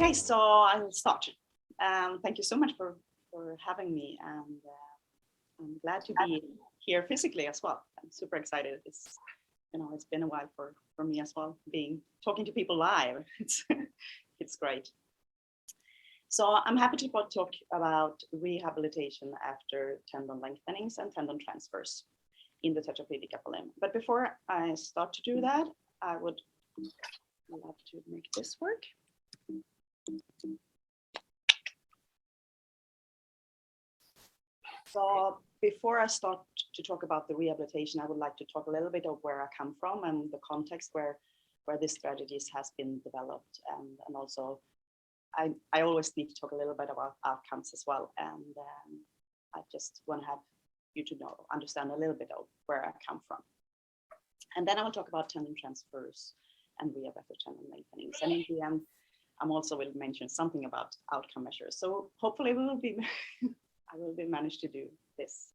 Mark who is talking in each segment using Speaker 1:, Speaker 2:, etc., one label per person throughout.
Speaker 1: Okay, so I'll start. Thank you so much for having me, and I'm glad to be here physically as well. I'm super excited. It's been a while for me as well, talking to people live. It's great. So I'm happy to talk about rehabilitation after tendon lengthenings and tendon transfers in the tetraplegic upper limb. But before I start to do that, I would love to make this work. So before I start to talk about the rehabilitation, I would like to talk a little bit of where I come from and the context where this strategies has been developed, and also I always need to talk a little bit about outcomes as well, and I just want to have you to understand a little bit of where I come from. And then I will talk about tendon transfers and rehab after tendon lengthenings, and in the end I'm also will mention something about outcome measures. So hopefully I will be managed to do this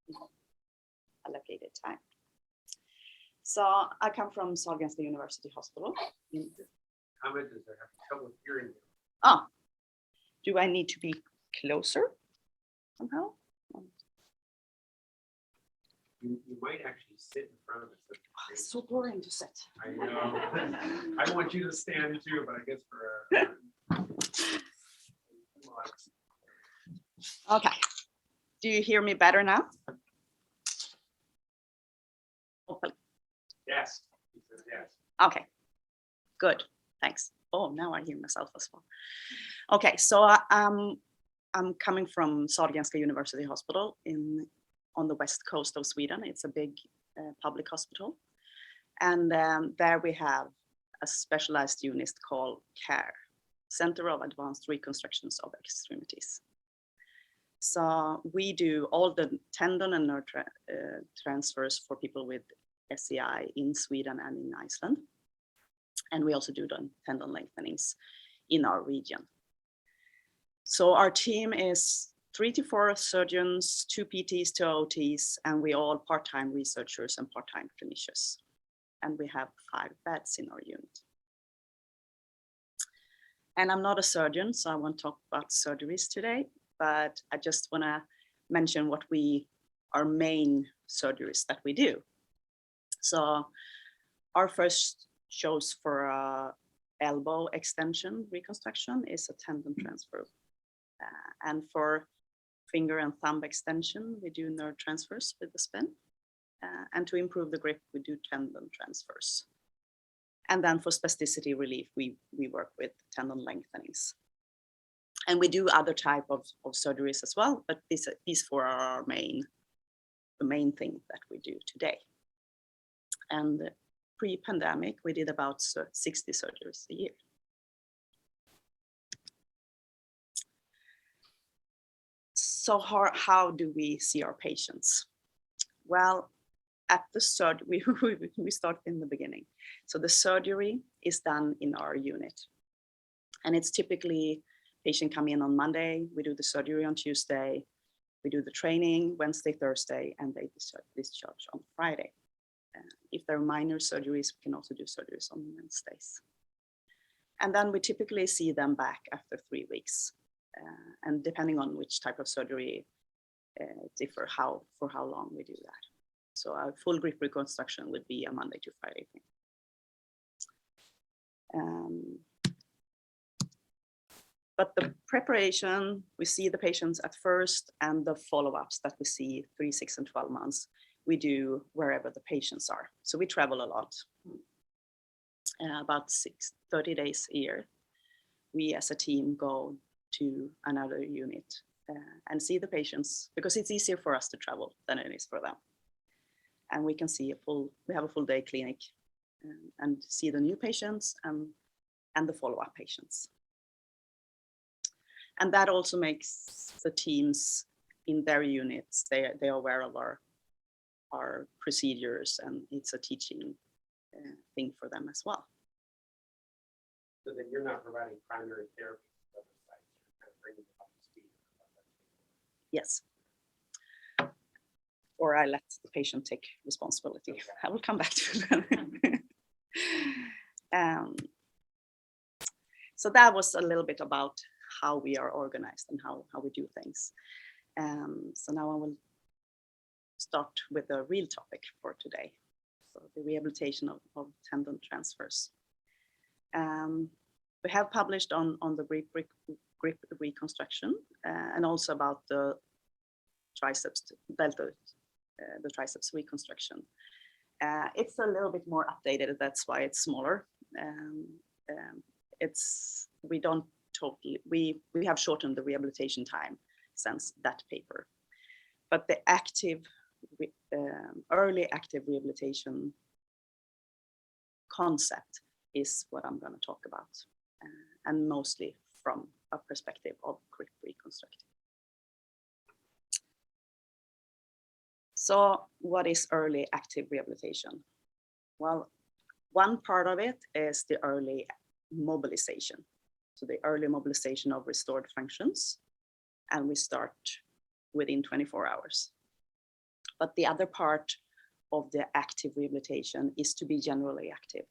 Speaker 1: in allocated time. So I come from Sahlgrenska University Hospital.
Speaker 2: Comment is they're having trouble hearing you.
Speaker 1: Oh, do I need to be closer somehow?
Speaker 2: You might actually sit in front of it.
Speaker 1: Oh, it's so boring to sit.
Speaker 2: I know. I want you to stand too, but I guess for
Speaker 1: Okay. Do you hear me better now? Hopefully.
Speaker 2: Yes. He says yes.
Speaker 1: Okay. Good. Thanks. Oh, now I hear myself as well. Okay, so I'm coming from Sahlgrenska University Hospital on the west coast of Sweden. It's a big public hospital, and there we have a specialized unit called C.A.R.E, Center of Advanced Reconstructions of Extremities. So we do all the tendon and nerve transfers for people with SCI in Sweden and in Iceland. And we also do the tendon lengthenings in our region. So our team is 3 to 4 surgeons, 2 PTs, 2 OTs, and we all part-time researchers and part-time clinicians. And we have 5 beds in our unit. And I'm not a surgeon, so I won't talk about surgeries today, but I just want to mention what our main surgeries that we do. So our first choice for elbow extension reconstruction is a tendon transfer. And for finger and thumb extension, we do nerve transfers with the spin. And to improve the grip, we do tendon transfers. And then for spasticity relief, we work with tendon lengthenings. And we do other type of surgeries as well, but these 4 are the main thing that we do today. And pre-pandemic, we did about 60 surgeries a year. So how do we see our patients? Well, at the surgery, we start in the beginning. So the surgery is done in our unit. And it's typically patient come in on Monday, we do the surgery on Tuesday, we do the training Wednesday, Thursday, and they discharge on Friday. If there are minor surgeries, we can also do surgeries on Wednesdays. And then we typically see them back after 3 weeks. And depending on which type of surgery, differ for how long we do that. So a full grip reconstruction would be a Monday to Friday thing. But the preparation, we see the patients at first, and the follow-ups that we see 3, 6, and 12 months, we do wherever the patients are. So we travel a lot, about 30 days a year. We as a team go to another unit and see the patients, because it's easier for us to travel than it is for them. And we can see we have a full day clinic and see the new patients and the follow-up patients. And that also makes the teams in their units, they are aware of our procedures, and it's a teaching thing for them as well.
Speaker 2: So then you're not providing primary therapy to other sites, you're kind of bringing them up to speed.
Speaker 1: Yes. Or I let the patient take responsibility. Okay. I will come back to that. So that was a little bit about how we are organized and how we do things. So now I will start with the real topic for today. So the rehabilitation of tendon transfers. We have published on the grip reconstruction and also about the triceps delta, the triceps reconstruction. It's a little bit more updated. That's why it's smaller. We have shortened the rehabilitation time since that paper, but the early active rehabilitation concept is what I'm going to talk about, and mostly from a perspective of grip reconstructing. So what is early active rehabilitation? Well, one part of it is the early mobilization. So the early mobilization of restored functions, and we start within 24 hours. But the other part of the active rehabilitation is to be generally active.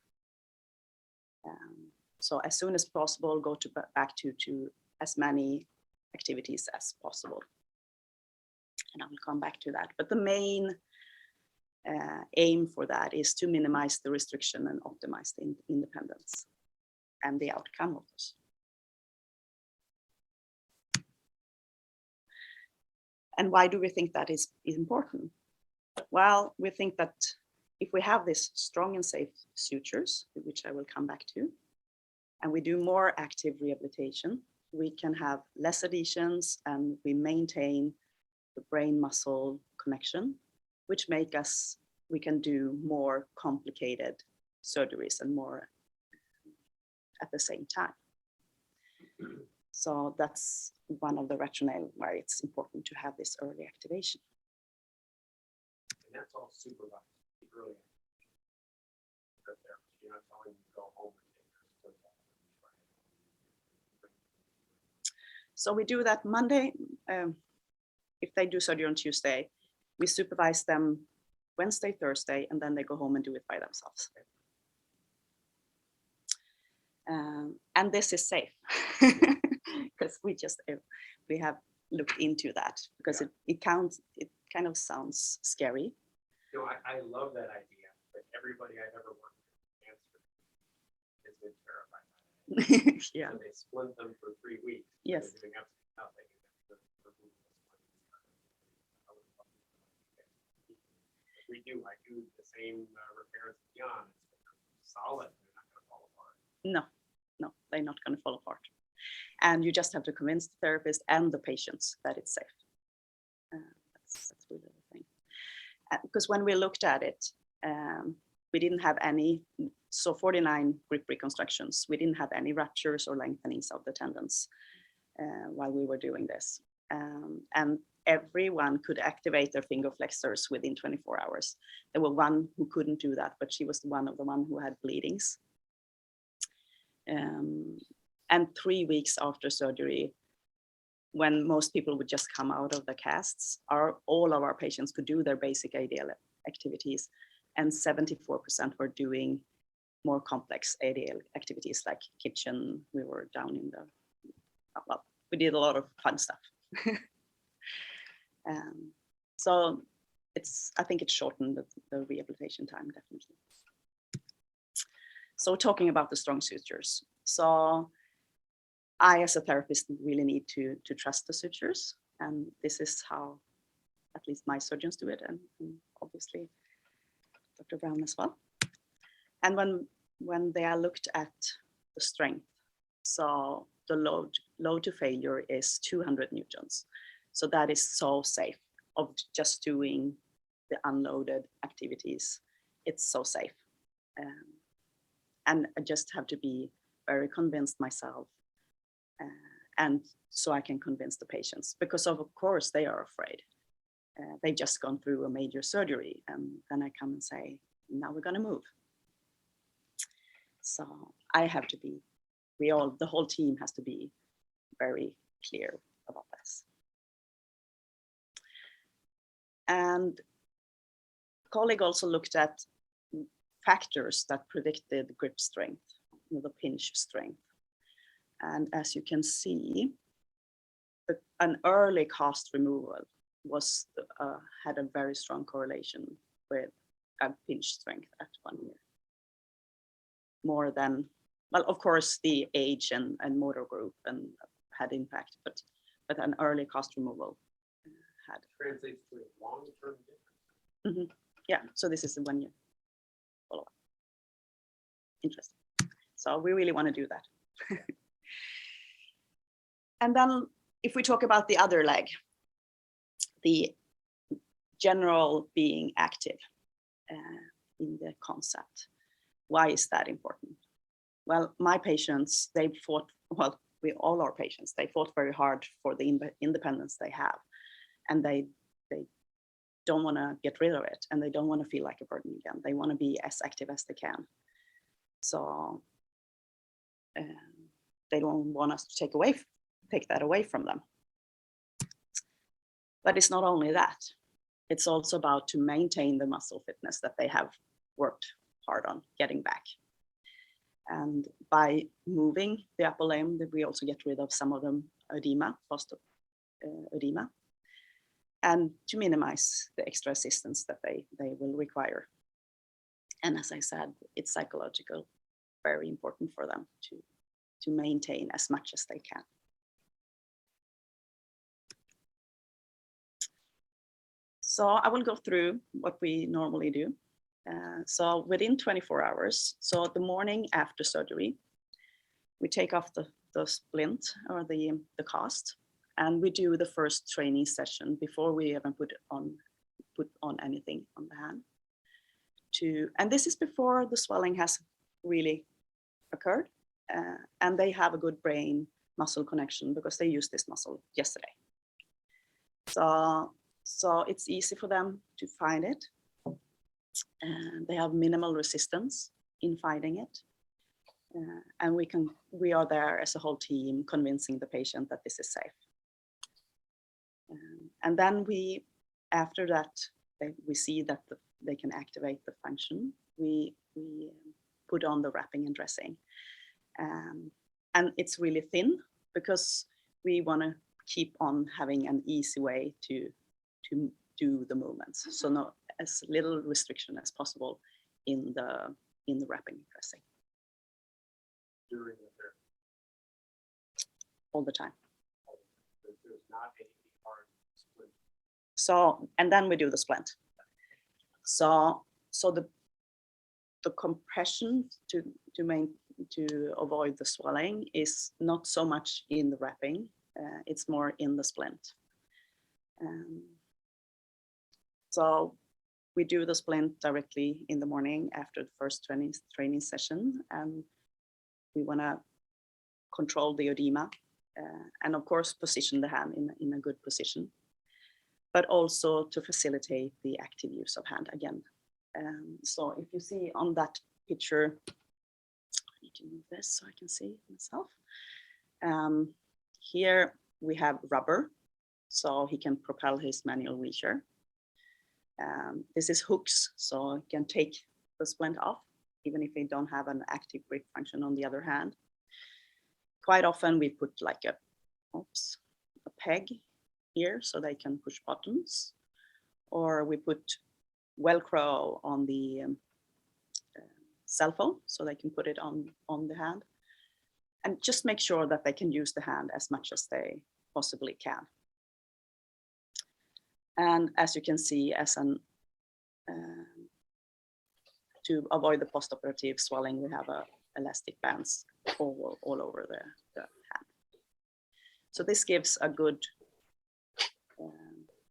Speaker 1: So as soon as possible, go back to as many activities as possible. And I will come back to that. But the main aim for that is to minimize the restriction and optimize the independence and the outcome of this. And why do we think that is important? Well, we think that if we have this strong and safe sutures, which I will come back to, and we do more active rehabilitation, we can have less adhesions and we maintain the brain muscle connection, which we can do more complicated surgeries and more at the same time. So that's one of the rationale why it's important to have this early activation.
Speaker 2: And that's all supervised early. You're not telling them to go home and take
Speaker 1: So we do that Monday. If they do surgery on Tuesday, we supervise them Wednesday, Thursday, and then they go home and do it by themselves. And this is safe because we have looked into that because it kind of sounds scary.
Speaker 2: You know, I love that idea, but everybody I've ever worked with answered has been terrified by it.
Speaker 1: Yeah.
Speaker 2: So they splint them for 3 weeks.
Speaker 1: Yes.
Speaker 2: They're doing absolutely nothing. I do the same repairs beyond. It's solid. They're not going to fall apart.
Speaker 1: No, they're not going to fall apart. And you just have to convince the therapist and the patients that it's safe. That's really the thing. Because when we looked at it, we didn't have any, so 49 grip reconstructions, we didn't have any ruptures or lengthenings of the tendons while we were doing this. And everyone could activate their finger flexors within 24 hours. There were one who couldn't do that, but she was one who had bleedings. And 3 weeks after surgery, when most people would just come out of the casts, all of our patients could do their basic ADL activities, and 74% were doing more complex ADL activities like kitchen. We were down in we did a lot of fun stuff. So I think it shortened the rehabilitation time, definitely. So talking about the strong sutures. So I, as a therapist, really need to trust the sutures. And this is how at least my surgeons do it. And obviously Dr. Brown as well. And when they are looked at the strength, so the load to failure is 200 newtons. So that is so safe of just doing the unloaded activities. It's so safe. And I just have to be very convinced myself. And so I can convince the patients, because of course they are afraid. They've just gone through a major surgery, and then I come and say, now we're gonna move. So I have to be, the whole team has to be very clear about this. And a colleague also looked at factors that predicted grip strength, the pinch strength. And as you can see, an early cast removal was had a very strong correlation with a pinch strength at 1 year. More than, well, of course, the age and motor group and had impact, but an early cast removal had.
Speaker 2: Translates to a long-term difference.
Speaker 1: Mm-hmm. Yeah, so this is a 1 year follow-up. Interesting. So we really want to do that. And then if we talk about the other leg, the general being active in the concept, why is that important? Well, my patients, they fought, well, all our patients, they fought very hard for the independence they have. And they don't want to get rid of it, and they don't want to feel like a burden again. They want to be as active as they can. So they don't want us to take that away from them. But it's not only that. It's also about to maintain the muscle fitness that they have worked hard on getting back. And by moving the upper limb, we also get rid of some of the edema, edema, and to minimize the extra assistance that they will require. And as I said, it's psychological, very important for them to maintain as much as they can. So I will go through what we normally do. So within 24 hours, so the morning after surgery, we take off the splint or the cast, and we do the first training session before we even put on anything on the hand. And this is before the swelling has really occurred, and they have a good brain muscle connection because they used this muscle yesterday. So it's easy for them to find it. And they have minimal resistance in finding it. And we are there as a whole team convincing the patient that this is safe. And then after that, we see that they can activate the function. We put on the wrapping and dressing. And it's really thin because we want to keep on having an easy way to do the movements. So not as little restriction as possible in the wrapping and dressing.
Speaker 2: During the therapy.
Speaker 1: All the time.
Speaker 2: There's not any hard split.
Speaker 1: So, and then we do the splint. So the compression to avoid the swelling is not so much in the wrapping, it's more in the splint. So we do the splint directly in the morning after the first training session, and we want to control the edema and of course position the hand in a good position, but also to facilitate the active use of hand again. So if you see on that picture, I need to move this so I can see myself. Here we have rubber, so he can propel his manual wheelchair. This is hooks, so he can take the splint off, even if they don't have an active grip function on the other hand. Quite often we put like a peg here so they can push buttons, or we put Velcro on the cell phone so they can put it on the hand, and just make sure that they can use the hand as much as they possibly can. And as you can see, to avoid the postoperative swelling, we have elastic bands all over the hand. So this gives a good,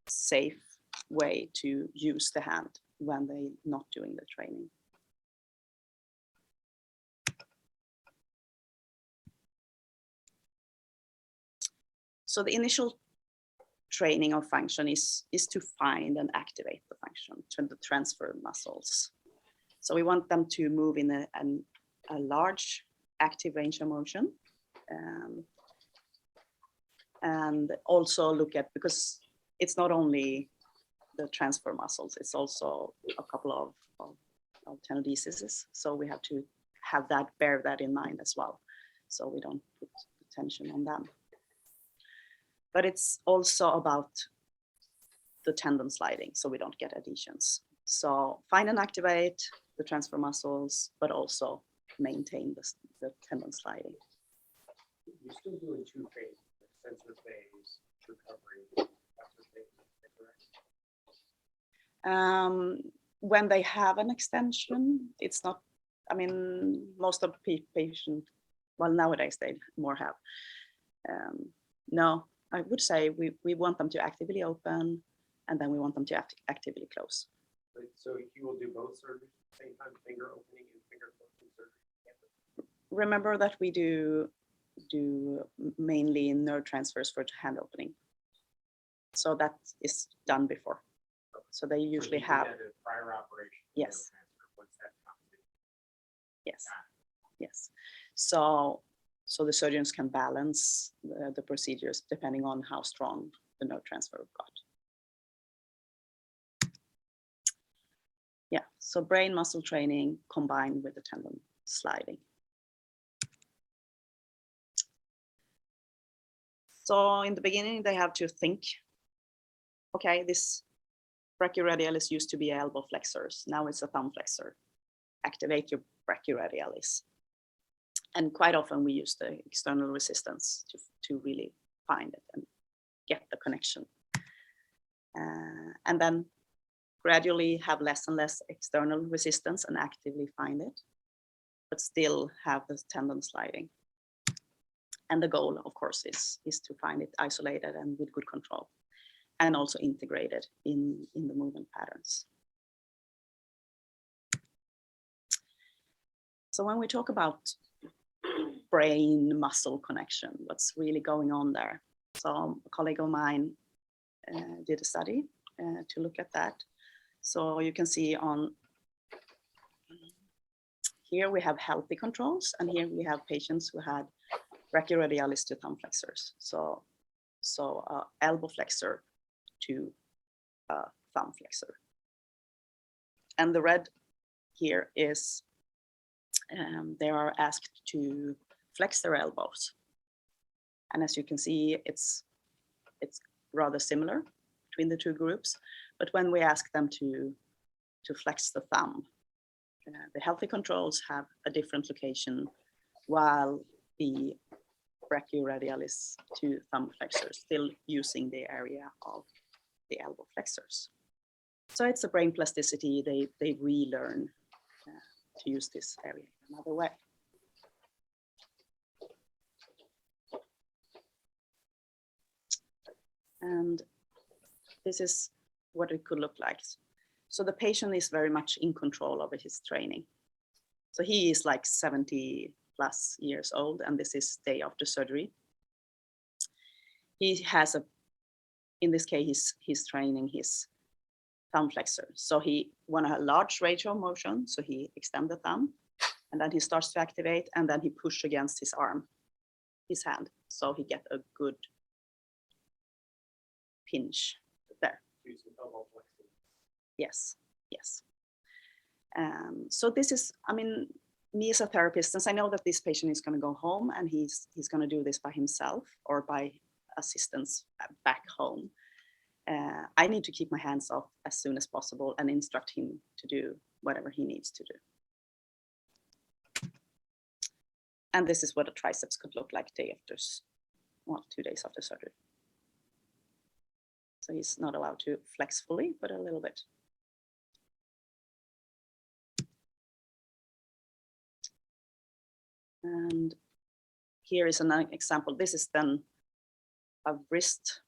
Speaker 1: safe way to use the hand when they're not doing the training. So the initial training of function is to find and activate the function, the transfer muscles. So we want them to move in a large active range of motion, and also look at, because it's not only the transfer muscles, it's also a couple of tendinoses. So we have to bear that in mind as well. So we don't put tension on them. But it's also about the tendon sliding, so we don't get adhesions. So find and activate the transfer muscles, but also maintain the tendon sliding.
Speaker 2: You're still doing 2 phases, extensive phase, recovery.
Speaker 1: When they have an extension, it's not, I mean, most of the patients, well, nowadays they more have. No, I would say we want them to actively open, and then we want them to actively close.
Speaker 2: So you will do both surgeries at the same time, finger opening and finger closing surgery?
Speaker 1: Remember that we do mainly nerve transfers for hand opening. So that is done before. So they usually have
Speaker 2: a prior operation.
Speaker 1: Yes.
Speaker 2: Once that comes in.
Speaker 1: Yes. Yes. So the surgeons can balance the procedures depending on how strong the nerve transfer got. Yeah, so brain muscle training combined with the tendon sliding. So in the beginning, they have to think, okay, this brachioradialis used to be elbow flexors. Now it's a thumb flexor. Activate your brachioradialis. And quite often we use the external resistance to really find it and get the connection. And then gradually have less and less external resistance and actively find it, but still have the tendon sliding. And the goal, of course, is to find it isolated and with good control, and also integrated in the movement patterns. So when we talk about brain muscle connection, what's really going on there? So a colleague of mine did a study to look at that. So you can see on here we have healthy controls, and here we have patients who had brachioradialis to thumb flexors. So elbow flexor to thumb flexor. And the red here is they are asked to flex their elbows. And as you can see, it's rather similar between the two groups. But when we ask them to flex the thumb, the healthy controls have a different location, while the brachioradialis to thumb flexors still using the area of the elbow flexors. So it's a brain plasticity. They relearn to use this area in another way. And this is what it could look like. So the patient is very much in control over his training. So he is like 70+ years old, and this is day after surgery. He has in this case, he's training his thumb flexor. So he want a large range of motion. So he extend the thumb, and then he starts to activate, and then he push against his arm, his hand. So he get a good pinch there. Yes, yes. So this is, I mean, me as a therapist, since I know that this patient is going to go home and he's going to do this by himself or by assistance back home, I need to keep my hands off as soon as possible and instruct him to do whatever he needs to do. And this is what a triceps could look like 2 days after surgery. So he's not allowed to flex fully, but a little bit. And here is an example. This is then a wrist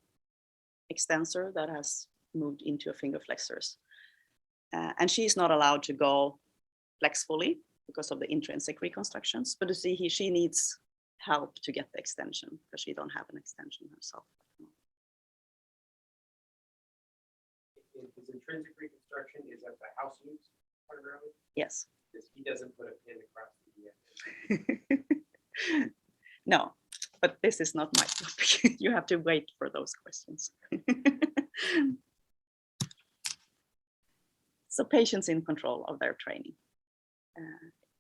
Speaker 1: extensor that has moved into a finger flexors. And she's not allowed to go flex fully because of the intrinsic reconstructions. But you see, she needs help to get the extension because she don't have an extension herself.
Speaker 2: His intrinsic reconstruction is at the house use part of it?
Speaker 1: Yes.
Speaker 2: He doesn't put a pin across the
Speaker 1: No, but this is not my topic. You have to wait for those questions. So patients in control of their training.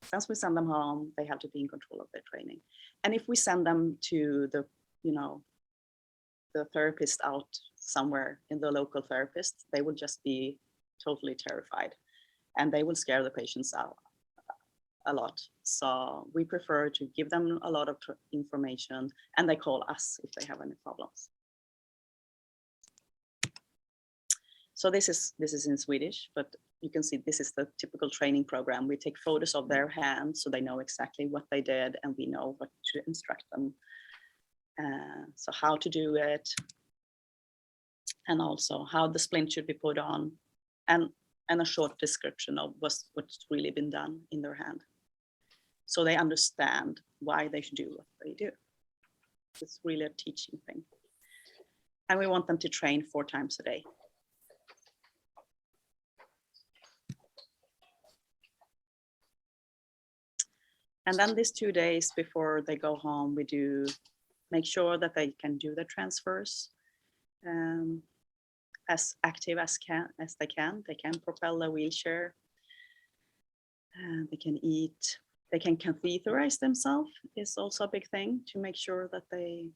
Speaker 1: Since we send them home, they have to be in control of their training. And if we send them to the, you know, the therapist out somewhere in the local therapist, they will just be totally terrified and they will scare the patients out a lot. So we prefer to give them a lot of information and they call us if they have any problems. So this is in Swedish, but you can see this is the typical training program. We take photos of their hands so they know exactly what they did and we know what to instruct them. So how to do it, and also how the splint should be put on, and a short description of what's really been done in their hand. So they understand why they should do what they do. It's really a teaching thing. And we want them to train 4 times a day. And then these 2 days before they go home, we do make sure that they can do the transfers as active as they can. They can propel a wheelchair. They can eat. They can catheterize themselves is also a big thing to make sure that they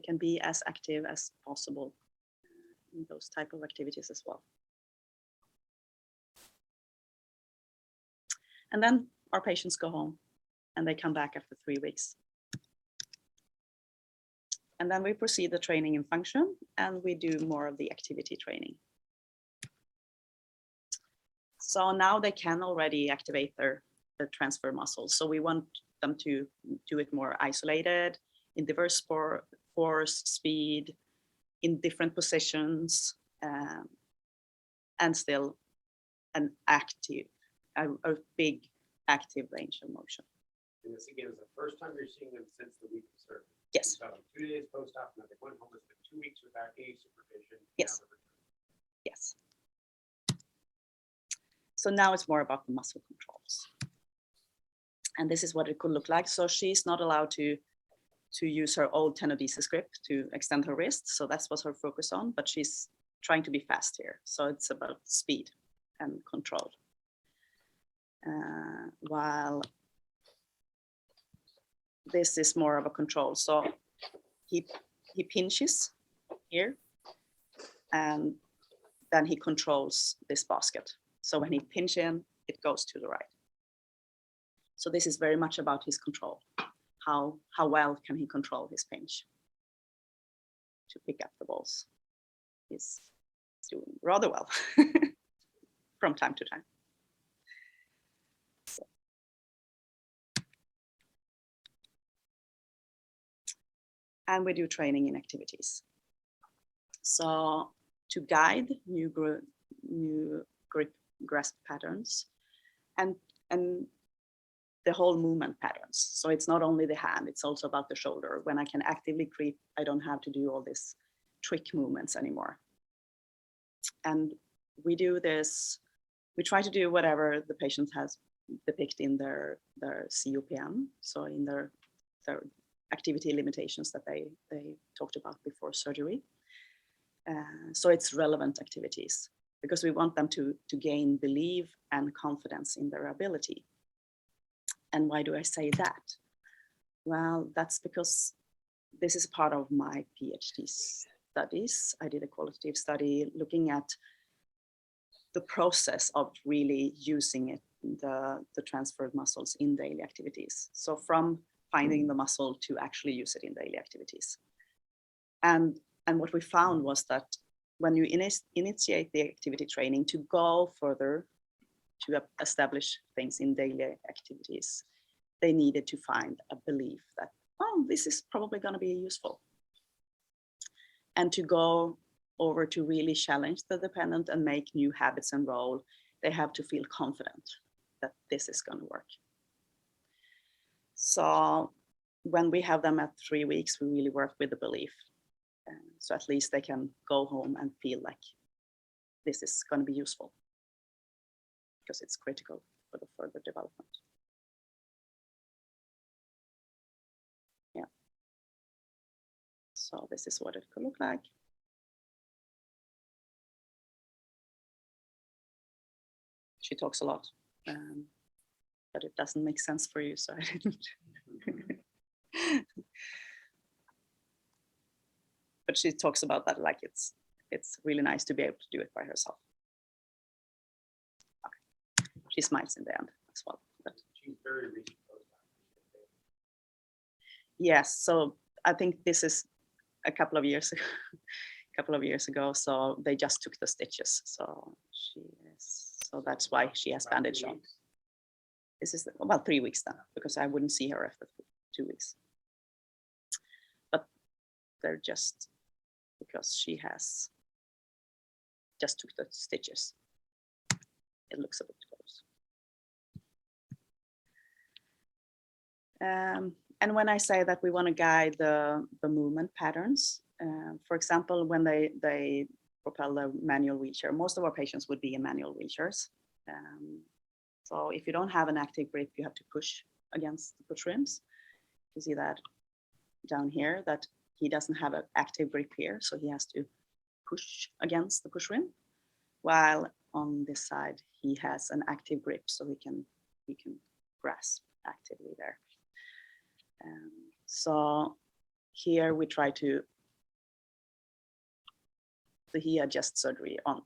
Speaker 1: can be as active as possible in those type of activities as well. And then our patients go home and they come back after 3 weeks. And then we proceed the training in function and we do more of the activity training. So now they can already activate their transfer muscles. So we want them to do it more isolated, in diverse force, speed, in different positions, and still an active, a big active range of motion.
Speaker 2: And this again is the first time you're seeing them since the week of surgery.
Speaker 1: Yes.
Speaker 2: So 2 days post-op, now they went home with 2 weeks without any supervision.
Speaker 1: Yes. Yes. So now it's more about the muscle controls. And this is what it could look like. So she's not allowed to use her old tenodesis grip to extend her wrist. So that's what her focus on, but she's trying to be fast here. So it's about speed and control. While this is more of a control. So he pinches here and then he controls this basket. So when he pinches in, it goes to the right. So this is very much about his control. How well can he control his pinch to pick up the balls? He's doing rather well from time to time. So. And we do training in activities. So to guide new grip grasp patterns and the whole movement patterns. So it's not only the hand, it's also about the shoulder. When I can actively grip, I don't have to do all these trick movements anymore. And we do this, we try to do whatever the patient has depicted in their COPM, so in their activity limitations that they talked about before surgery. So it's relevant activities because we want them to gain belief and confidence in their ability. And why do I say that? Well, that's because this is part of my PhD studies. I did a qualitative study looking at the process of really using it, the transferred muscles in daily activities. So from finding the muscle to actually use it in daily activities. And what we found was that when you initiate the activity training to go further to establish things in daily activities, they needed to find a belief that, oh, this is probably going to be useful. And to go over to really challenge the dependent and make new habits and role, they have to feel confident that this is going to work. So when we have them at 3 weeks, we really work with the belief. So at least they can go home and feel like this is going to be useful because it's critical for the further development. Yeah. So this is what it could look like. She talks a lot, but it doesn't make sense for you, so I didn't but she talks about that like it's really nice to be able to do it by herself. Okay. She smiles in the end as well. But
Speaker 2: She's very recent.
Speaker 1: yes, so I think this is a couple of years ago. So they just took the stitches. So that's why she has bandage on. This is about 3 weeks then, because I wouldn't see her after 2 weeks. But they're just because she has just took the stitches. It looks a bit close. And when I say that we want to guide the movement patterns, for example, when they propel the manual wheelchair, most of our patients would be in manual wheelchairs. So if you don't have an active grip, you have to push against the push rims. You see that down here, that he doesn't have an active grip here, so he has to push against the push rim, while on this side he has an active grip, so he can grasp actively there. So here we try to, so he adjusts surgery on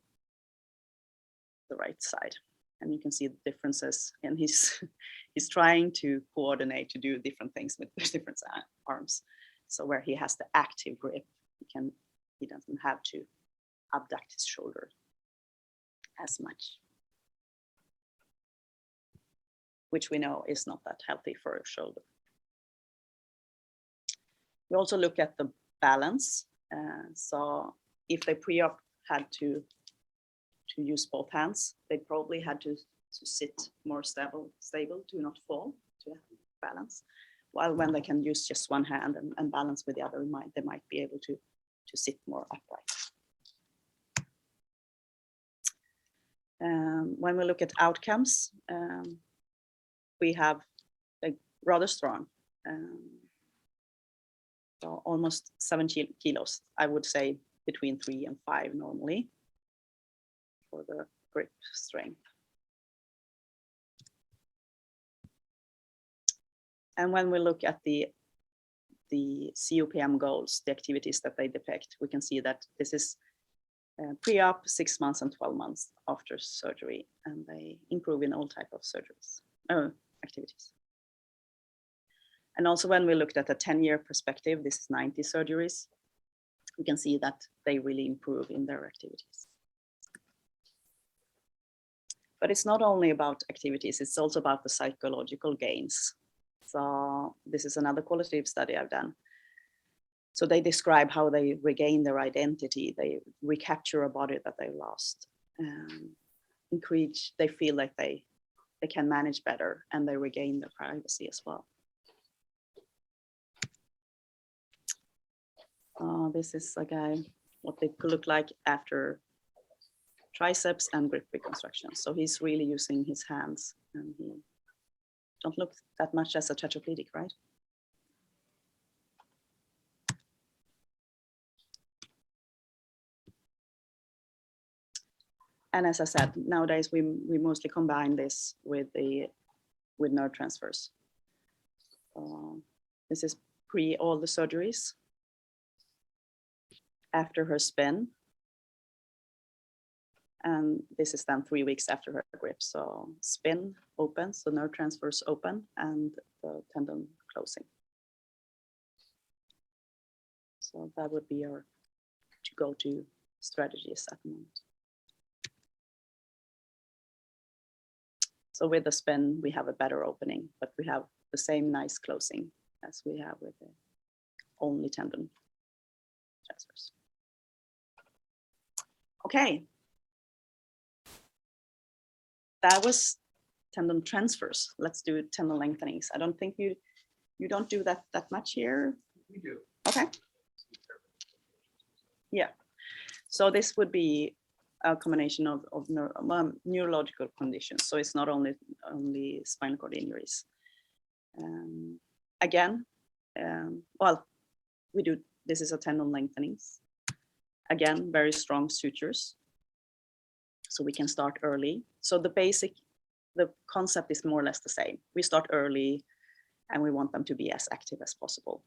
Speaker 1: the right side, and you can see the differences, and he's trying to coordinate to do different things with different arms. So where he has the active grip, he doesn't have to abduct his shoulder as much, which we know is not that healthy for a shoulder. We also look at the balance. So if they pre-op had to use both hands, they probably had to sit more stable to not fall, to balance. While when they can use just one hand and balance with the other, they might be able to sit more upright. When we look at outcomes, we have rather strong. So almost 7 kilos, I would say between 3 and 5 normally for the grip strength. And when we look at the COPM goals, the activities that they depict, we can see that this is pre-op, 6 months and 12 months after surgery, and they improve in all type of surgeries, activities. And also when we looked at a 10-year perspective, this is 90 surgeries, we can see that they really improve in their activities. But it's not only about activities, it's also about the psychological gains. So this is another qualitative study I've done. So they describe how they regain their identity, they recapture a body that they lost, they feel like they can manage better, and they regain their privacy as well. This is a guy, what they could look like after triceps and grip reconstruction. So he's really using his hands, and he don't look that much as a tetraplegic, right? And as I said, nowadays we mostly combine this with nerve transfers. This is pre all the surgeries, after her spin, and this is then 3 weeks after her grip. So spin open, so nerve transfers open, and the tendon closing. So that would be our go-to strategies at the moment. So with the spin, we have a better opening, but we have the same nice closing as we have with the only tendon transfers. Okay. That was tendon transfers. Let's do tendon lengthenings. I don't think you don't do that much here.
Speaker 2: We do.
Speaker 1: Okay. Yeah. So this would be a combination of neurological conditions. So it's not only spinal cord injuries. Again, well, we do. This is a tendon lengthenings. Again, very strong sutures. So we can start early. So the concept is more or less the same. We start early, and we want them to be as active as possible.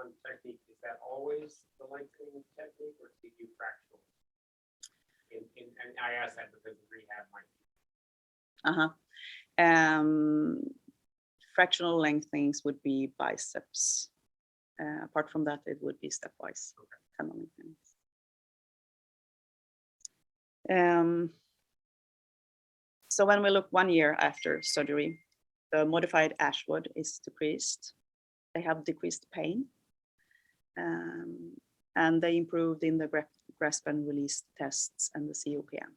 Speaker 2: On technique, is that always the lengthening technique, or do you do fractional? And I ask that because rehab might be.
Speaker 1: Fractional lengthenings would be biceps. Apart from that, it would be stepwise. Tendon lengthenings. So when we look 1 year after surgery, the modified Ashwood is decreased. They have decreased pain, and they improved in the grasp and release tests and the COPM.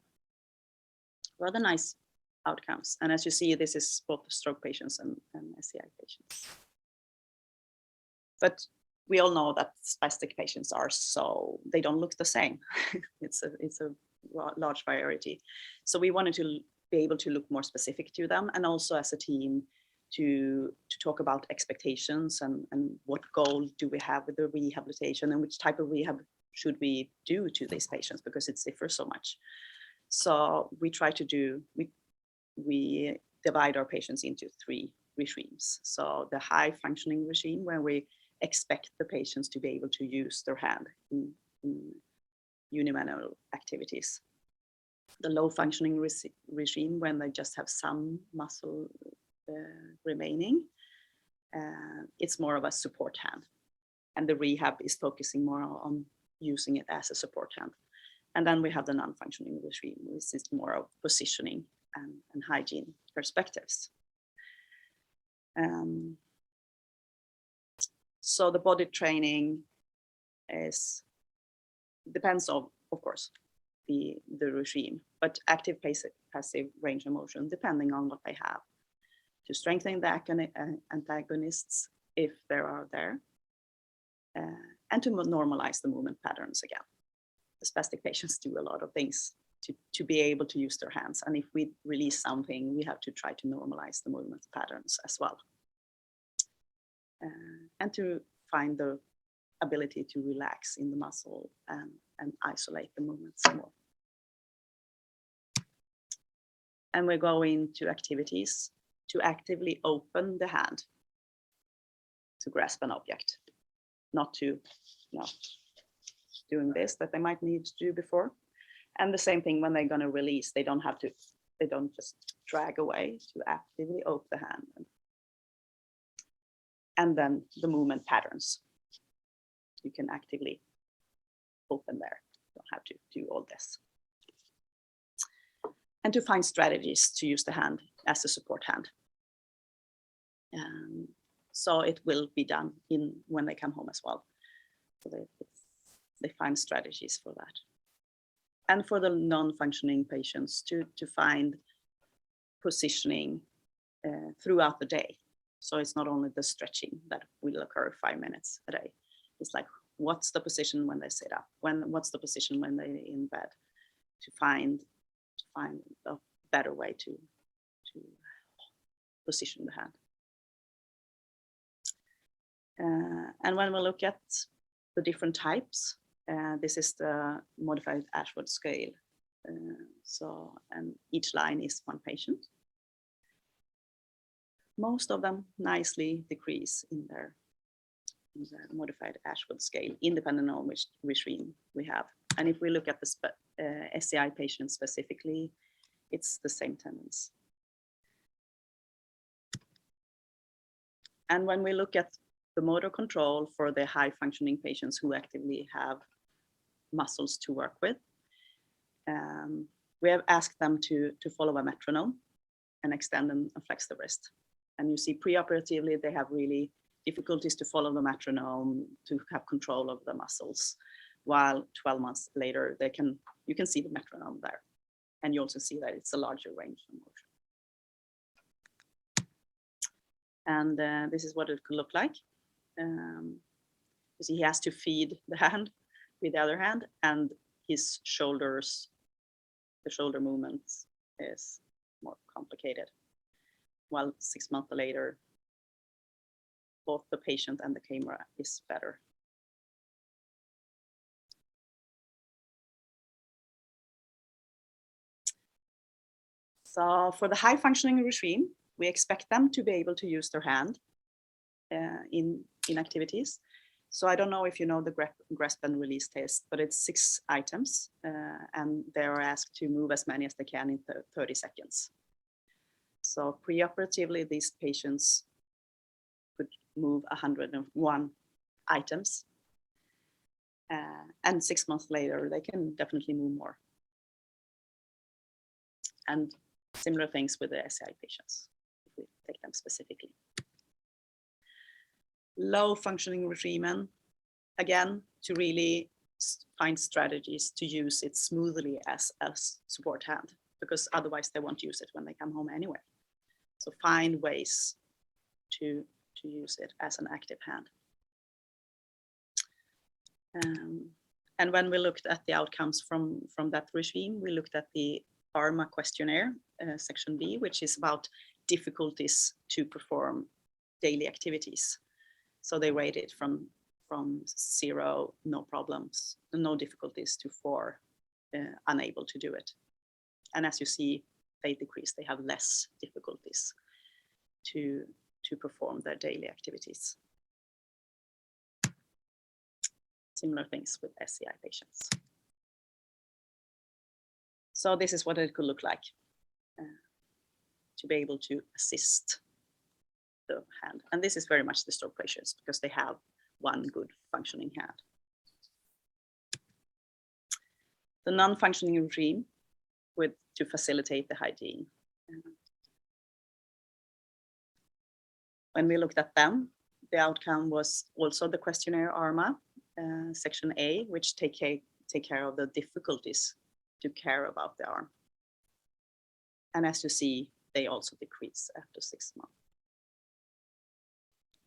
Speaker 1: Rather nice outcomes. And as you see, this is both stroke patients and SCI patients. But we all know that spastic patients they don't look the same. It's a large variety. So we wanted to be able to look more specific to them, and also as a team to talk about expectations and what goal do we have with the rehabilitation, and which type of rehab should we do to these patients, because it differs so much. So we try to do, we divide our patients into 3 regimes. So the high functioning regime, where we expect the patients to be able to use their hand in unimanual activities. The low functioning regime, when they just have some muscle remaining, it's more of a support hand. And the rehab is focusing more on using it as a support hand. And then we have the non-functioning regime, which is more of positioning and hygiene perspectives. So the body training depends on, of course, the regime, but active, passive range of motion, depending on what they have, to strengthen the antagonists if there are there, and to normalize the movement patterns again. The spastic patients do a lot of things to be able to use their hands, and if we release something, we have to try to normalize the movement patterns as well, and to find the ability to relax in the muscle and isolate the movements more. And we go into activities to actively open the hand to grasp an object, not to, doing this that they might need to do before. And the same thing when they're going to release, they don't just drag away, to actively open the hand. And then the movement patterns, you can actively open there. You don't have to do all this. And to find strategies to use the hand as a support hand. So it will be done when they come home as well. So they find strategies for that. And for the non-functioning patients to find positioning throughout the day. So it's not only the stretching that will occur 5 minutes a day. It's like, what's the position when they sit up? What's the position when they're in bed? To find a better way to position the hand. And when we look at the different types, this is the modified Ashwood scale. And each line is 1 patient. Most of them nicely decrease in their modified Ashwood scale, independent of which regime we have. And if we look at the SCI patients specifically, it's the same tendons. And when we look at the motor control for the high functioning patients who actively have muscles to work with, we have asked them to follow a metronome and extend and flex the wrist. And you see preoperatively, they have really difficulties to follow the metronome, to have control of the muscles, while 12 months later, you can see the metronome there. And you also see that it's a larger range of motion. And this is what it could look like. Because he has to feed the hand with the other hand, and his shoulders, the shoulder movements is more complicated. While 6 months later, both the patient and the camera is better. So for the high functioning regime, we expect them to be able to use their hand in activities. So I don't know if you know the grasp and release test, but it's 6 items, and they are asked to move as many as they can in 30 seconds. So preoperatively, these patients could move 101 items, and 6 months later, they can definitely move more. And similar things with the SCI patients, if we take them specifically. Low functioning regimen, again, to really find strategies to use it smoothly as a support hand, because otherwise they won't use it when they come home anyway. So find ways to use it as an active hand. And when we looked at the outcomes from that regime, we looked at the ArmA questionnaire, section B, which is about difficulties to perform daily activities. So they rated from 0, no problems, no difficulties, to 4, unable to do it. And as you see, they decrease, they have less difficulties to perform their daily activities. Similar things with SCI patients. So this is what it could look like, to be able to assist the hand. And this is very much the stroke patients, because they have one good functioning hand. The non-functioning regime to facilitate the hygiene. When we looked at them, the outcome was also the questionnaire ArmA, section A, which take care of the difficulties to care about the arm. And as you see, they also decrease after 6 months.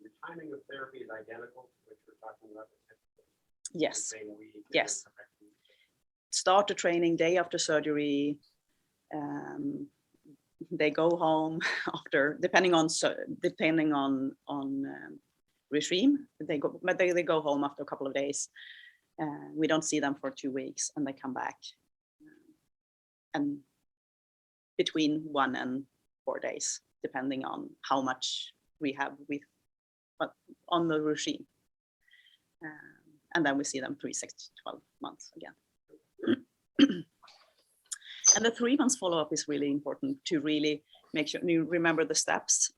Speaker 2: The timing of therapy is identical to what you're talking about.
Speaker 1: Yes.
Speaker 2: The same week,
Speaker 1: yes. Start the training day after surgery. They go home after, depending on regime. They go home after a couple of days. We don't see them for 2 weeks, and they come back. And between 1 and 4 days, depending on how much we have on the regime. And then we see them 3, 6 to 12 months again. And the 3 months follow-up is really important to really make sure you remember the steps,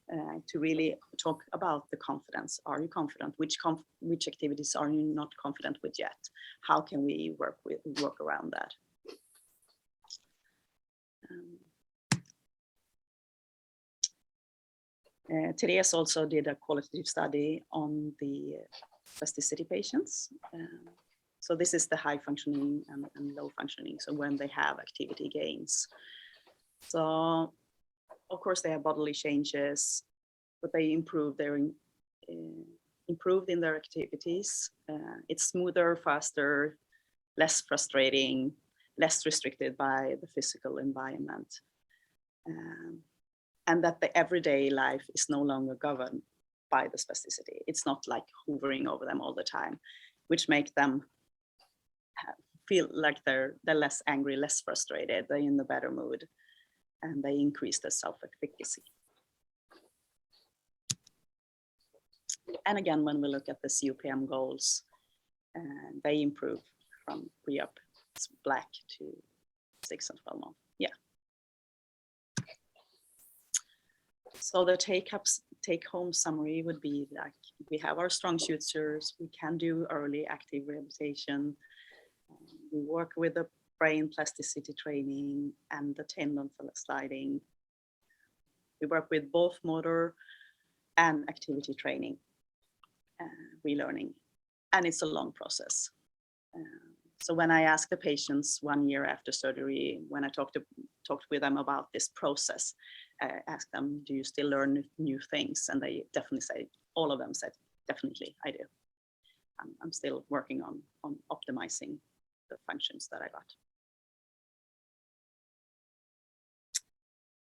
Speaker 1: to really talk about the confidence. Are you confident? Which activities are you not confident with yet? How can we work around that? Therese also did a qualitative study on the spasticity patients. So this is the high functioning and low functioning. So when they have activity gains. So of course they have bodily changes, but they improved in their activities. It's smoother, faster, less frustrating, less restricted by the physical environment. And that the everyday life is no longer governed by the spasticity. It's not like hovering over them all the time, which make them feel like they're less angry, less frustrated, they're in the better mood, and they increase their self-efficacy. And again, when we look at the COPM goals, they improve from pre-op black to 6 and 12 months. Yeah. So the take-home summary would be like, we have our strong sutures, we can do early active rehabilitation, we work with the brain plasticity training and the tendon sliding. We work with both motor and activity training, relearning, and it's a long process. So when I ask the patients 1 year after surgery, when I talked with them about this process, I asked them, do you still learn new things? And they definitely say, all of them said, definitely, I do. I'm still working on optimizing the functions that I got.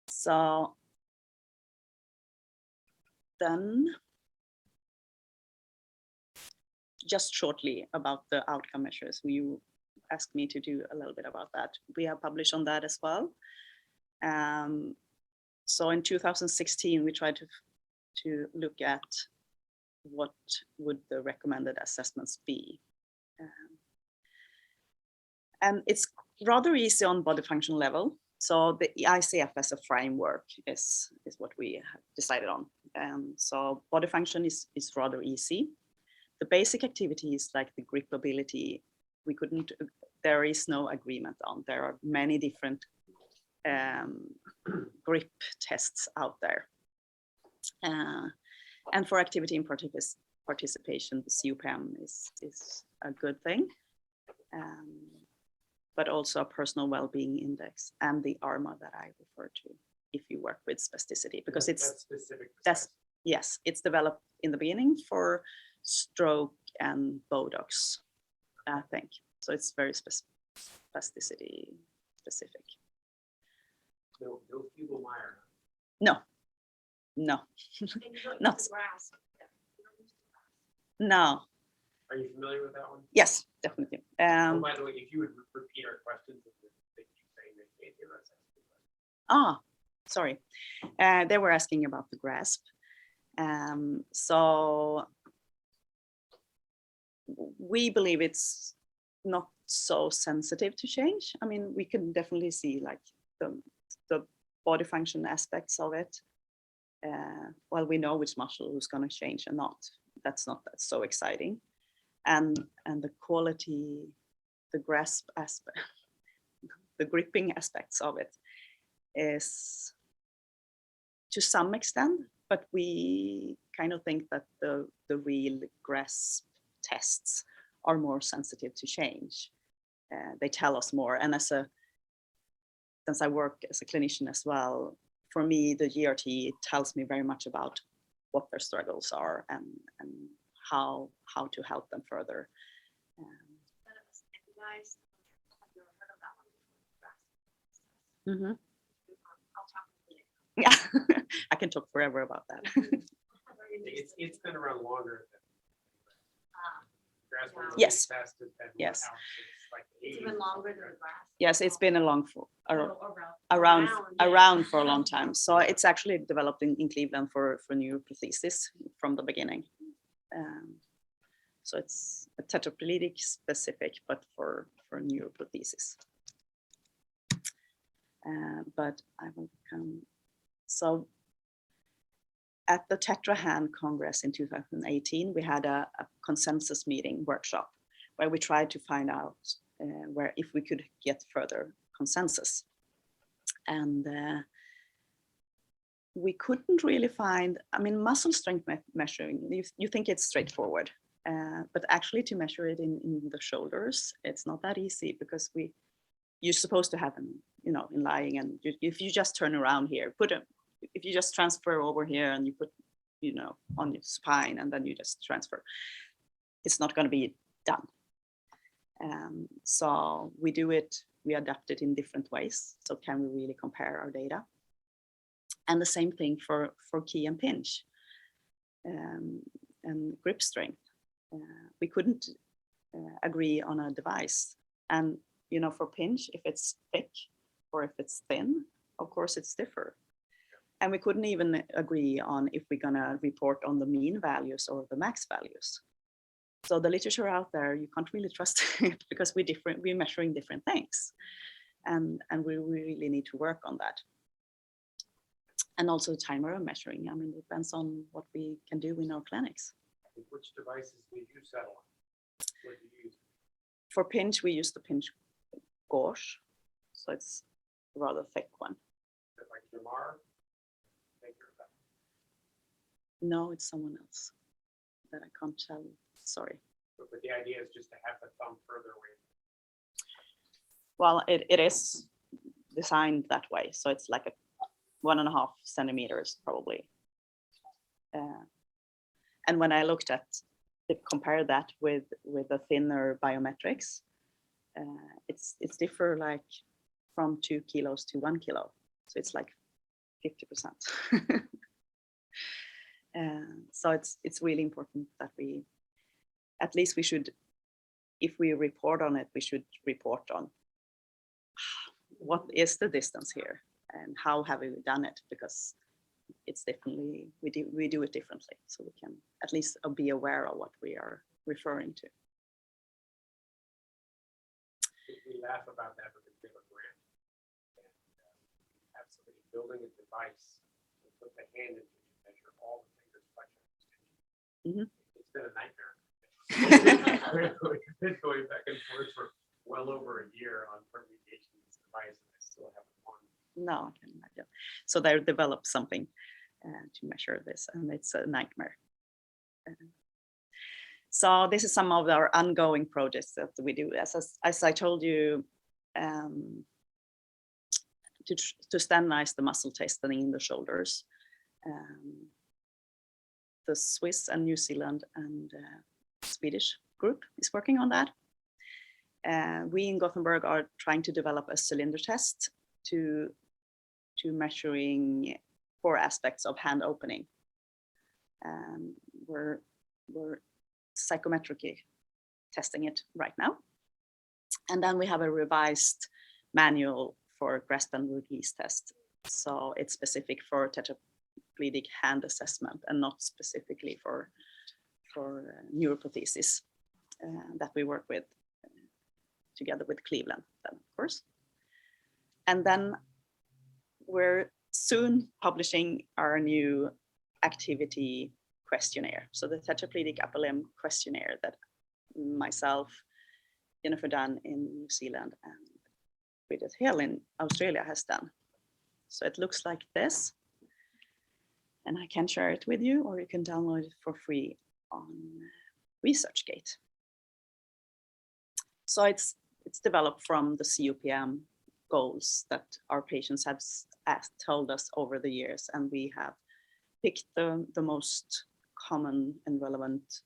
Speaker 1: So then, just shortly about the outcome measures. You asked me to do a little bit about that. We have published on that as well. So in 2016, we tried to look at what would the recommended assessments be. And it's rather easy on body function level. So the ICF as a framework is what we have decided on. So body function is rather easy. The basic activities like the grip ability, there is no agreement on. There are many different grip tests out there. And for activity and participation, the CUPM is a good thing. But also a personal well-being index and the ArmA that I refer to if you work with spasticity, because that's specific. Yes, it's developed in the beginning for stroke and Botox, I think. So it's very spasticity specific.
Speaker 2: No feeble mire.
Speaker 1: No. Not. No.
Speaker 2: Are you familiar with that one?
Speaker 1: Yes, definitely.
Speaker 2: Oh, by the way, if you would repeat our questions, they keep saying they can't hear us.
Speaker 1: Sorry. They were asking about the grasp. So we believe it's not so sensitive to change. I mean, we can definitely see like the body function aspects of it. Well, we know which muscle is going to change and not. That's so exciting. And the quality, the grasp aspect, the gripping aspects of it is to some extent, but we kind of think that the real grasp tests are more sensitive to change. They tell us more. And since I work as a clinician as well, for me, the GRT tells me very much about what their struggles are and how to help them further. Mm-hmm. Yeah, I can talk forever about that.
Speaker 2: It's been around longer than grass.
Speaker 1: Yes. Yes.
Speaker 3: It's even longer than the grass.
Speaker 1: Yes, it's been around for a long time. So it's actually developed in Cleveland for neuroprothesis from the beginning. So it's a tetraplegic specific, but for neuroprothesis. But I will come. So at the Tetra Hand Congress in 2018, we had a consensus meeting workshop where we tried to find out if we could get further consensus. And we couldn't really find, I mean, muscle strength measuring, you think it's straightforward, but actually to measure it in the shoulders, it's not that easy because you're supposed to have them, in lying, and if you just turn around here, if you just transfer over here and you put, on your spine and then you just transfer, it's not going to be done. So we adapt it in different ways. So can we really compare our data? And the same thing for key and pinch and grip strength. We couldn't agree on a device. And, for pinch, if it's thick or if it's thin, of course it's different. And we couldn't even agree on if we're going to report on the mean values or the max values. So the literature out there, you can't really trust it because we're measuring different things. And we really need to work on that. And also time error measuring. I mean, it depends on what we can do in our clinics.
Speaker 2: Which devices did you settle on? What did you use?
Speaker 1: For pinch, we use the pinch gauge. So it's a rather thick one.
Speaker 2: Is it like Jamar?
Speaker 1: No, it's someone else that I can't tell. Sorry.
Speaker 2: But the idea is just to have the thumb further away.
Speaker 1: Well, it is designed that way. So it's like 1.5 centimeters probably. And when I looked at compare that with the thinner biometrics, it's differ like from 2 kilos to 1 kilo. So it's like 50%. So it's really important that we should, if we report on it, we should report on what is the distance here and how have we done it, because it's definitely, we do it differently, so we can at least be aware of what we are referring to.
Speaker 2: We laugh about that with a given grant. And have somebody building a device to put the hand into to measure all the fingers flexion extension.
Speaker 1: Mhm.
Speaker 2: It's been a nightmare. We've been going back and forth for well over a year on permutation of this device, and I still haven't won.
Speaker 1: No, I can imagine. So they developed something to measure this, and it's a nightmare. So this is some of our ongoing projects that we do. As I told you, to standardize the muscle testing in the shoulders. The Swiss and New Zealand and Swedish group is working on that. We in Gothenburg are trying to develop a cylinder test to measuring 4 aspects of hand opening. We're psychometrically testing it right now. And then we have a revised manual for grasp and release test. So it's specific for tetraplegic hand assessment and not specifically for neuroprothesis that we work with together with Cleveland, then, of course. And then we're soon publishing our new activity questionnaire. So the tetraplegic upper limb questionnaire that myself, Jennifer Dunn in New Zealand, and Bridget Hill in Australia has done. So it looks like this. And I can share it with you, or you can download it for free on ResearchGate. So it's developed from the COPM goals that our patients have told us over the years, and we have picked the most common and relevant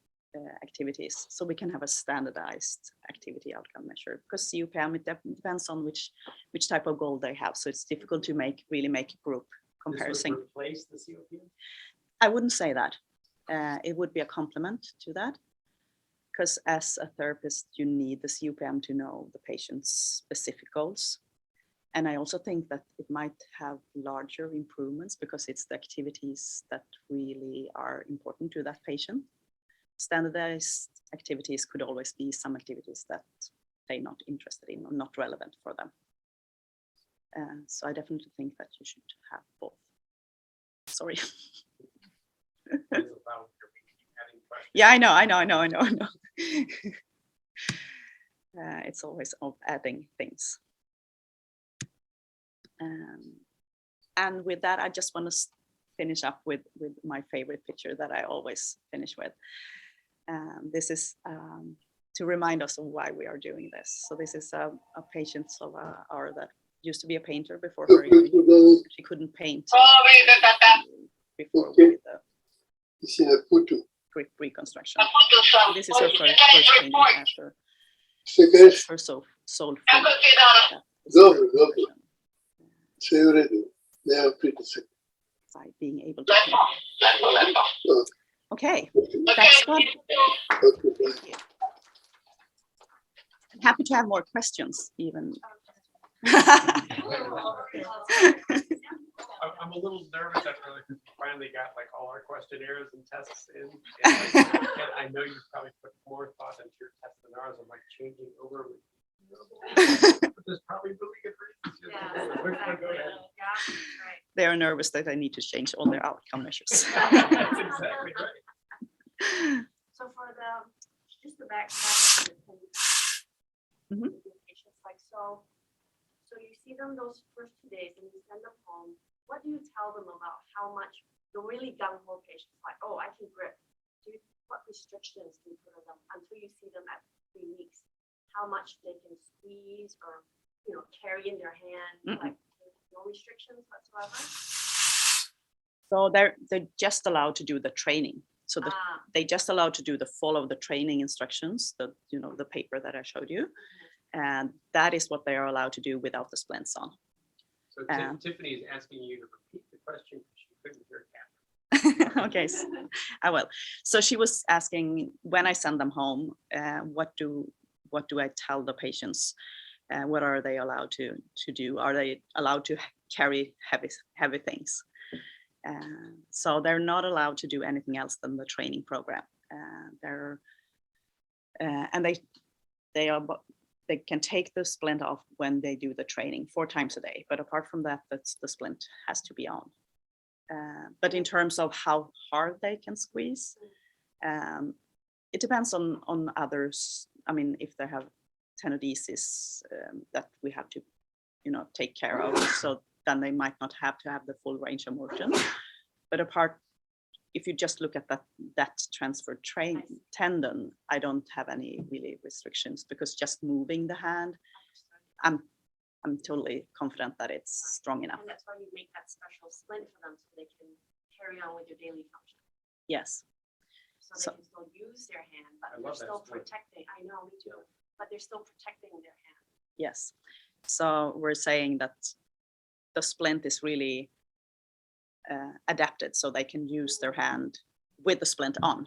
Speaker 1: activities, so we can have a standardized activity outcome measure. Because COPM, it depends on which type of goal they have, so it's difficult to really make a group comparison.
Speaker 2: This would replace the COPM?
Speaker 1: I wouldn't say that. It would be a complement to that, because as a therapist, you need the COPM to know the patient's specific goals. And I also think that it might have larger improvements because it's the activities that really are important to that patient. Standardized activities could always be some activities that they're not interested in or not relevant for them. So I definitely think that you should have both. Sorry. Yeah, I know. It's always of adding things. And with that, I just want to finish up with my favorite picture that I always finish with. This is to remind us of why we are doing this. So this is a patient of ours that used to be a painter before her injury. She couldn't paint before with the reconstruction. So this is her first painting after her soul by being able to paint. Okay, that's good. Thank you. I'm happy to have more questions even.
Speaker 2: I'm a little nervous after we finally got like all our questionnaires and tests in. And I know you've probably put more thought into your tests than ours. I'm like changing over. But there's probably really good reasons. Go ahead.
Speaker 1: They are nervous that I need to change all their outcome measures.
Speaker 2: That's exactly right.
Speaker 3: So for just the back to the patients, like so you see them those first 2 days and you send them home. What do you tell them about how much the really gung-ho patients like, oh, I can grip? What restrictions do you put on them until you see them at 3 weeks? How much they can squeeze or carry in their hand, like no restrictions whatsoever?
Speaker 1: So they're just allowed to do the training. So they just allowed to do the follow the training instructions, the paper that I showed you, and that is what they are allowed to do without the splints on.
Speaker 2: So Tiffany is asking you to repeat the question because she couldn't hear Catherine.
Speaker 1: Okay, so I will. So she was asking, when I send them home, what do I tell the patients? What are they allowed to do? Are they allowed to carry heavy things? So they're not allowed to do anything else than the training program. And they can take the splint off when they do the training 4 times a day. But apart from that, the splint has to be on. But in terms of how hard they can squeeze, it depends on others. I mean, if they have tenodesis that we have to, take care of, so then they might not have to have the full range of motion. But if you just look at that transfer tendon, I don't have any really restrictions, because just moving the hand, I'm totally confident that it's strong enough.
Speaker 3: And that's why you make that special splint for them, so they can carry on with their daily function.
Speaker 1: Yes.
Speaker 3: So they can still use their hand, but they're still protecting. I know, me too. But they're still protecting their hand.
Speaker 1: Yes. So we're saying that the splint is really adapted, so they can use their hand with the splint on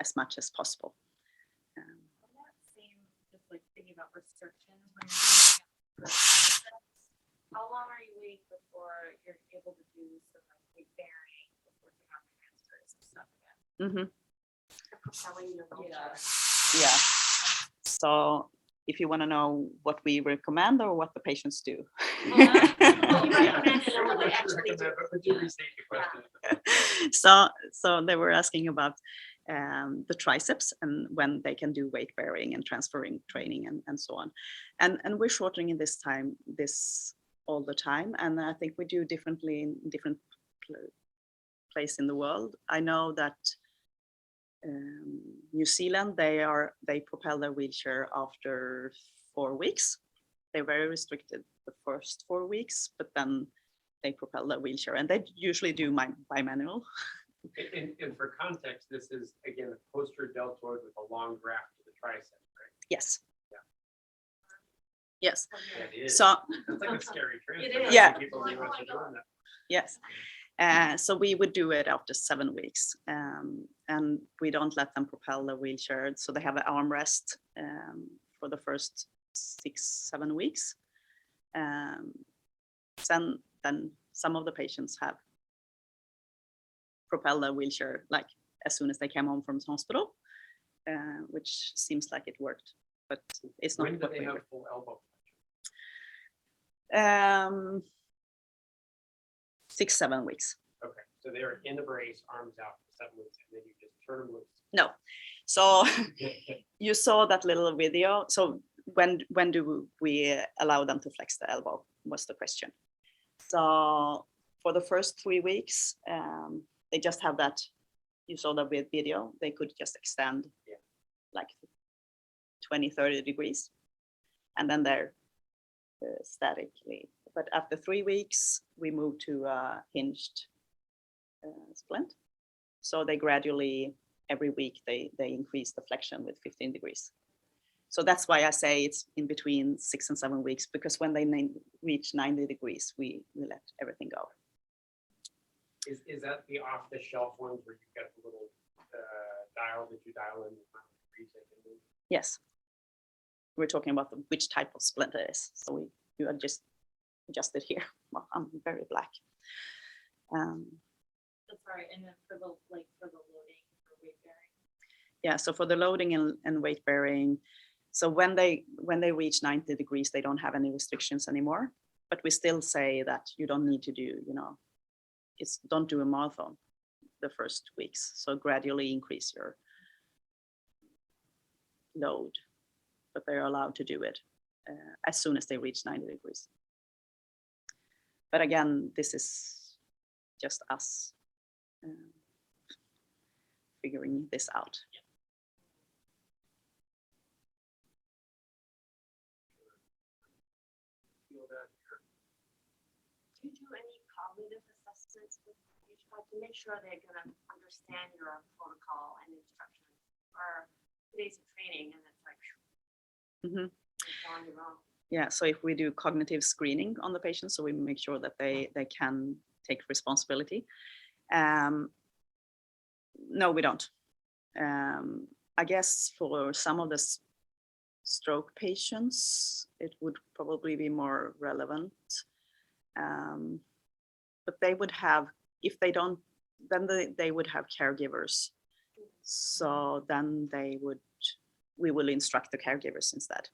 Speaker 1: as much as possible.
Speaker 4: That seem just like thinking about restrictions when you're doing it. How long are you waiting before you're able to do some like weight bearing before you have transfers and stuff again?
Speaker 3: Propelling your wheelchair.
Speaker 1: Yeah. So if you want to know what we recommend or what the patients do.
Speaker 3: You recommend it, what they actually do.
Speaker 2: But would you restate the question?
Speaker 1: So they were asking about the triceps and when they can do weight bearing and transferring training and so on. And we're shortening this all the time. And I think we do differently in different places in the world. I know that New Zealand, they propel their wheelchair after 4 weeks. They're very restricted the first 4 weeks, but then they propel their wheelchair, and they usually do by manual.
Speaker 2: And for context, this is again a posterior deltoid with a long graft to the tricep, right?
Speaker 1: Yes.
Speaker 2: Yeah.
Speaker 1: Yes.
Speaker 2: Yeah, it is.
Speaker 1: So
Speaker 2: It's like a scary transfer.
Speaker 3: It is.
Speaker 1: Yeah.
Speaker 2: People realize they're doing that.
Speaker 1: yes. So we would do it after 7 weeks, and we don't let them propel the wheelchair. So they have an armrest for the first 6-7 weeks. Then some of the patients have propelled their wheelchair like as soon as they came home from the hospital, which seems like it worked, but it's not.
Speaker 2: When do they have full elbow?
Speaker 1: 6-7 weeks.
Speaker 2: Okay, so they're in the brace, arms out for 7 weeks, and then you just turn them loose.
Speaker 1: No. So you saw that little video. So when do we allow them to flex the elbow was the question. So for the first 3 weeks, they just have that, you saw that with video, they could just extend like 20-30 degrees, and then they're statically. But after 3 weeks, we move to a hinged splint. So they gradually, every week, they increase the flexion with 15 degrees. So that's why I say it's in between 6 and 7 weeks, because when they reach 90 degrees, we let everything go.
Speaker 2: Is that the off-the-shelf ones where you've got the little dial that you dial in?
Speaker 1: Yes. We're talking about which type of splint it is. So you are just adjusted here. Well, I'm very black.
Speaker 4: Sorry, and then for the loading for weight bearing.
Speaker 1: Yeah, so for the loading and weight bearing, so when they reach 90 degrees, they don't have any restrictions anymore. But we still say that you don't need to do, don't do a marathon the first weeks. So gradually increase your load, but they're allowed to do it as soon as they reach 90 degrees. But again, this is just us figuring this out.
Speaker 3: Do you do any cognitive assessments with patients to make sure they're going to understand your protocol and instructions? Or days of training and it's like, on your own.
Speaker 1: Yeah, so if we do cognitive screening on the patient, so we make sure that they can take responsibility. No, we don't. I guess for some of the stroke patients, it would probably be more relevant. but they would have, if they don't, then they would have caregivers. So then we will instruct the caregivers instead,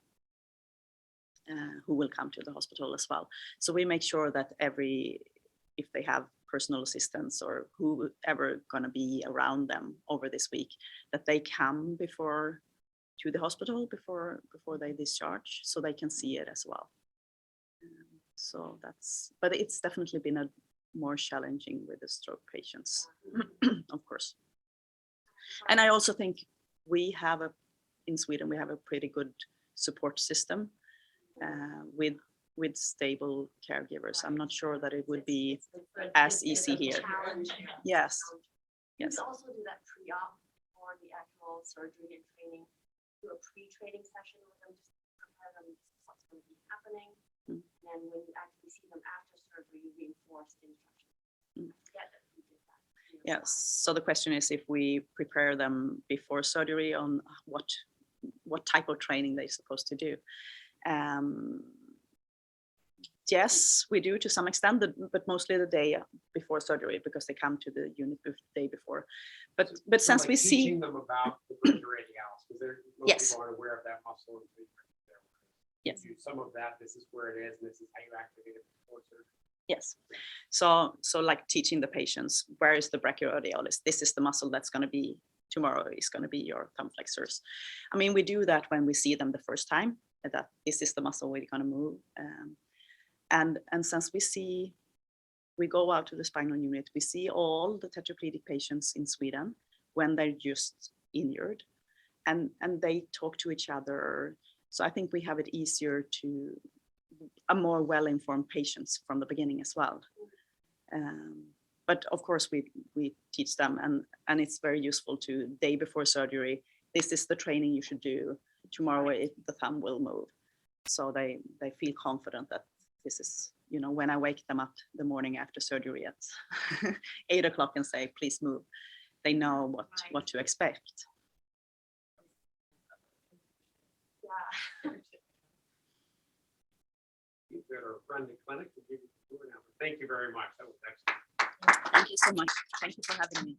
Speaker 1: who will come to the hospital as well. So we make sure that if they have personal assistants or whoever gonna be around them over this week, that they come to the hospital before they discharge, so they can see it as well. So but it's definitely been more challenging with the stroke patients, of course. And I also think in Sweden, we have a pretty good support system with stable caregivers. I'm not sure that it would be as easy here. Yes. Yes.
Speaker 3: You also do that pre-op for the actual surgery and training, do a pre-training session with them, just to prepare them what's going to be happening. And then when you actually see them after surgery, you reinforce the instructions.
Speaker 1: Yes. So the question is if we prepare them before surgery on what type of training they're supposed to do. Yes, we do to some extent, but mostly the day before surgery, because they come to the unit the day before. But since
Speaker 2: like
Speaker 1: we see
Speaker 2: teaching them about the brachioradialis, because most
Speaker 1: Yes.
Speaker 2: people aren't aware of that muscle.
Speaker 1: Yes.
Speaker 2: You some of that. This is where it is, and this is how you activate it before surgery.
Speaker 1: Yes. So like teaching the patients, where is the brachioradialis? This is the muscle that's going to be tomorrow is going to be your thumb flexors. I mean, we do that when we see them the first time, that this is the muscle we're going to move. And since we go out to the spinal unit, we see all the tetraplegic patients in Sweden when they're just injured, and they talk to each other. So I think we have it easier to a more well-informed patients from the beginning as well. But of course we teach them, and it's very useful to day before surgery. This is the training you should do tomorrow. The thumb will move, so they feel confident that this is, when I wake them up the morning after surgery at 8 o'clock and say, please move, they know what to expect.
Speaker 3: Yeah.
Speaker 2: You better run the clinic to give you the tour now. Thank you very much. That was excellent.
Speaker 1: Thank you so much. Thank you for having me.